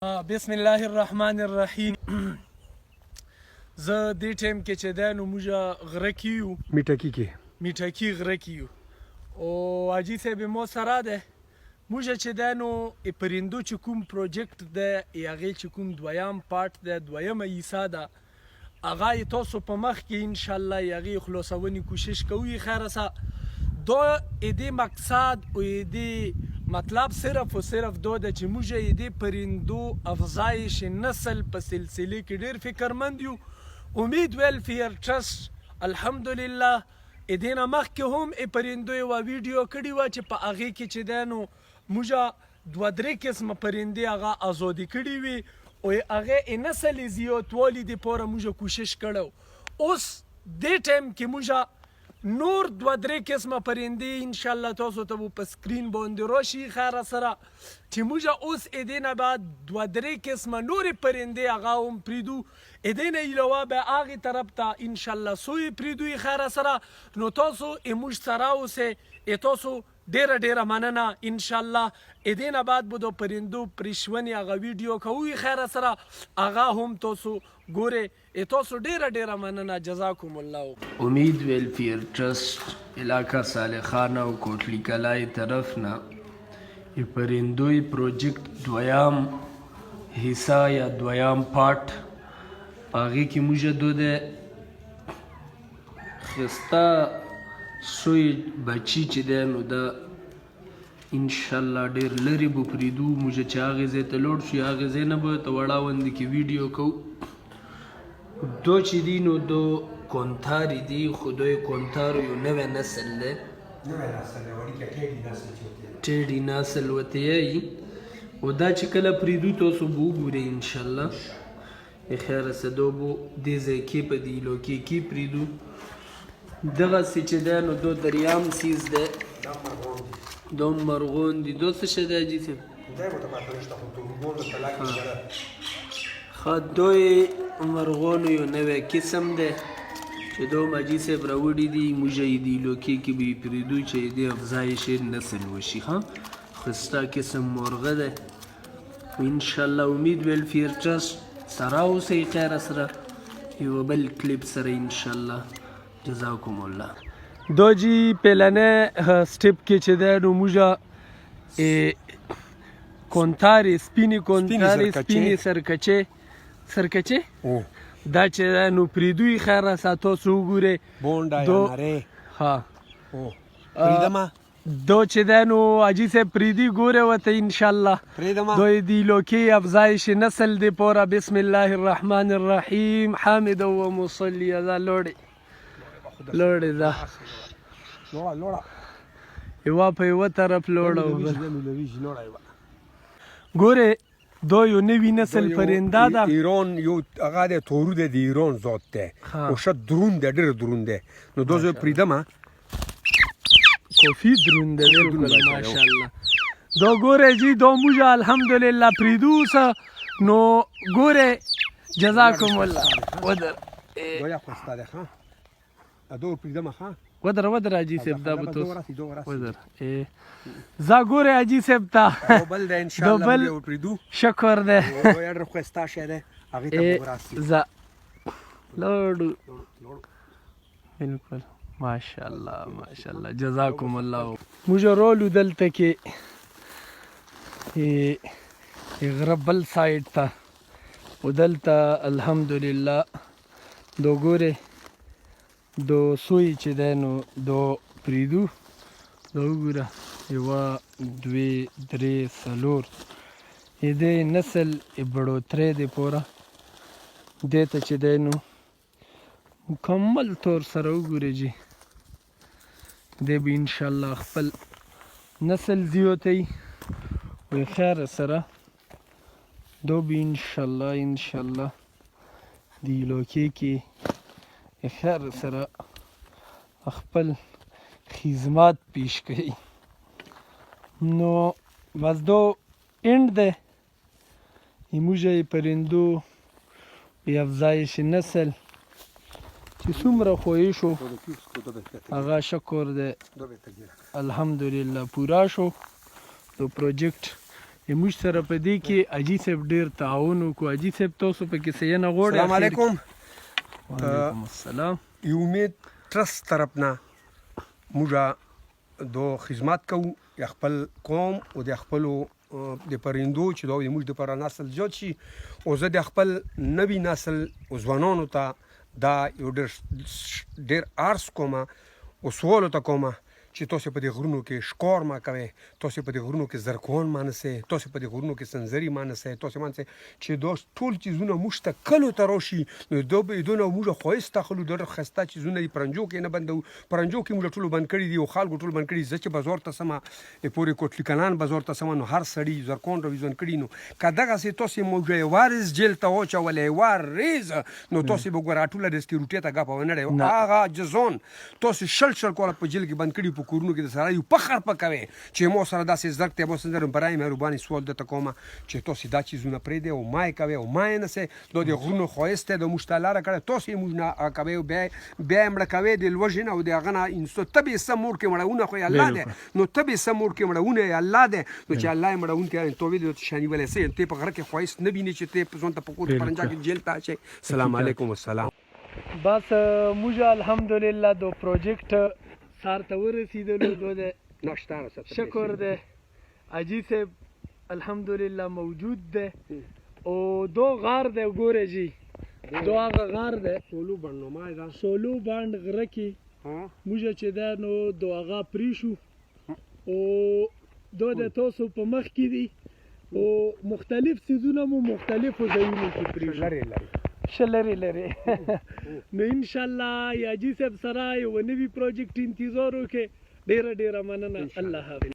بسم الله الرحمن الرحیم. زه دې ټایم کې چې دی نو موږ غره کې یو، میټکي غره کې یو او حاجي صاحب مو سره دی. موږ چې دی نو پرندو چې کوم پروجیکټ دی هغې چې کوم دویم پارټ دی، دویمه حصه ده، هغه یې تاسو په مخ کې انشاءالله هغې خلاصونې کوشش کوو. خیره سه دا دې مقصد او دې مطلب صرف و صرف دا ده چې موږ یې دې پرندو افزایش نسل په سلسله کې ډېر فکرمند یو. امید ویلفیر ټرست الحمدلله دې نه مخکې هم پرندو یوه ویډیو کړې وه چې په هغې کې چې دی نو موږ دوه درې قسمه پرندې هغه ازادي کړي وي او هغې نسل یې زیاتوالي دپاره موږ کوشش کړی. اوس دې ټایم کې موږ نور دوه درې قسمه پرندې انشاءالله تاسو ته به په سکرین باندې راشي خیره سره چې موږ اوس دې نه بعد دوه درې قسمه نورې پرندې هغه هم پرېږدو. دې نه علاوه بیا هغې طرف ته انشاءالله څو یې پرېږدو خیره سره. نو تاسو موږ سره اوسئ. تاسو ډېره مننه. انشاءالله دې نه بعد به د پرندو پرېښونې هغه ویډیو کوو خیره سره، هغه هم تاسو ګورئ. تاسو ډېره مننه. جزاکم الله. امید ویلفیر ټرست علاقه صالحانه او کوټلی کلای طرف نه پرندوی پروجیکټ دویم حصہ یا دویم پارٹ هغې کې موږ د ښایسته سوی بچي چې دی نو دا انشاءالله ډېر لرې به پرېږدو. موږ چې هغې ځای ته لوړ شو هغې ځای نه به ته وړاوندې کې ویډیو کوو. دو چې دي نو دو کونتاري دي، خو دوی کونتارو یو نوی نسل دی، ټیډي نسل ورته یایي. او دا چې کله پرېږدو تاسو به وګورئ انشاءالله. خیره څه دا به دې ځای کې په دې علاقې کې پرېږدو. دغسې چې دی نو دا دریام سیز دی، دا مرغون دي. دا څه شی دی حاجي صاحب؟ دوی مرغونو یو نوی قسم دی چې دا حاجي صاحب راوړي دي. موږ یې دې علاقې کې به یې پرېږدو چې دې افزایش نسل وشي. ښایسته قسم مرغه دی. انشاءالله امید ویلفیر ټرست سره اوسئ خیره سره یو بل کلیپ سره انشاءالله. جزاکم الله. دا جی پهلنه سټپ کې چې دی نو موږ کونتارې سپینې کونتارې سپینې سرکچې دا چې دی نو پرېږدو یې خیره سه. تاسو وګورئ دا چې دی نو حاجي صاحب پرېږدي ګورئ ورته انشاءالله. دا یې د علاقې افزایش نسل دپاره بسم الله الرحمن الرحیم حامدا و مصلي دا لوړې ده یوه په یوه طرف لوړه. ګورئ دا یو نوي نسل پرنده ده. ایران یو هغه دی تورو دی د ایران ذات دی او ښه دروند دی، ډېر دروند دی. نو دا زه پرېږدمه کافي دروند دی بالکل ماشاءالله. دا ګورئ جی دا موږ الحمدلله پرېږدو اوسه. نو ګورئ جزاکم الله. ودر دا یو ښایسته دی. دا پرېږدمه ودر حاجي صاحب دا به تاسو ودر زه ګورئ حاجي صاحب ته بل دی انشاءالله موږ پرېږدو. شکر دی. ډېر ښایسته شی دی هغې ته به وراسي. زه لوړو بالکل ماشاءالله جزاکم الله. موږ رالو دلته کې غره بل سایډ ته او دلته الحمدلله دا ګورئ دو سوی چې دی نو دا پرېږدو. دا وګوره یوه دوې درې څلور دې نسل بړوتری دپاره دې ته چې دی نو مکمل طور سره وګورئ جي دی به انشاءالله خپل نسل زیاتوي و خیره سره. دا به انشاءالله د علاقې کې خیر سره خپل خدمات پیش کوي. نو بس دا اینډ دی. موږ یې پرندو افزایش نسل چې څومره خوښ شو هغه شکر دی الحمدلله پورا شو. د پروجیکټ موږ سره په دې کې حاجي صاحب ډېر تعاون وکړو. حاجي صاحب تاسو پکې څه نه غواړئ؟ السلام علیکم. وعلیکم السلام. امید ټرست طرف نه موږ دو خدمت کوو د خپل قوم او د خپلو د پرندو چې دا موږ د پر نسل زیات شي او زه د خپل نوي نسل او ځوانانو ته دا یو ډېر عرض کوم او سوال ته کوم چې تاسو په دې غرونو کې ښکار ما کوئ، تاسو په دې غرونو کې زرکون مانسئ، تاسو په دې غرونو کې سنځري مانسئ، تاسو مانسئ چې دا ټول چیزونه موږ ته کلو ته راشي نو دا به دونه موږ ښایسته خلو ډېر ښایسته چیزونه دي. پرنجو کې نه بندوو، پرنجو کې موږ ټولو بند کړي دي او خلکو ټول بند کړي. زه چې بازار ته سمه پورې کوټلي کلان بازار ته سمه نو هر سړي زرکون رویزون کړي نو که دغسې تاسو موږ یې وارز جیل ته واچولی وارز نو تاسو به ګوره ټوله د سکیورټۍ ته ګپه ونه ډی هغه جزون تاسو شل کوله په جیل کې بند کړي په کورونو کې د سړی یو فخر په کوئ چې ما سره داسې زرک دی. ما سره برای مهرباني سوال درته کوم چې تاسو دا چیزونه پرېږدئ او ما یې کوئ او ما یې نسئ. دا د غرونو ښایست دی، د موږ ته لاره کړې، تاسو یې موږ نه کوئ او بیا یې مړه کوئ د لوږې نه او د هغه نه ته به یې څه مور کې مړونه خو یې الله دی نو ته به یې څه مور کې مړونه یې الله دی نو چې الله یې مړونکی تو به درته شانیولی څه ته په غره کې ښایست نه وینې چې ته ځان ته په کور پرنجا کې جیل ته اچئ. السلام علیکم. والسلام. بس موږ الحمدلله دو پروجیکټ سار ته ورسېدلو. دو د شکر دی حاجي صاحب الحمدلله موجود دی او دو غار دی ګوره جی دو هغه غار دی سولو بند نومای دا سولو بند غره کې موږ چې دی نو دو هغه پریښو او دو د تاسو په مخ کې دي او مختلف څیزونه مو مختلفو ځایونو کې پریښو لرې نو انشاءالله حاجي صاحب سره یو نوي پروجیکټ انتظار وکړئ. ډېره مننه. الله حافظ.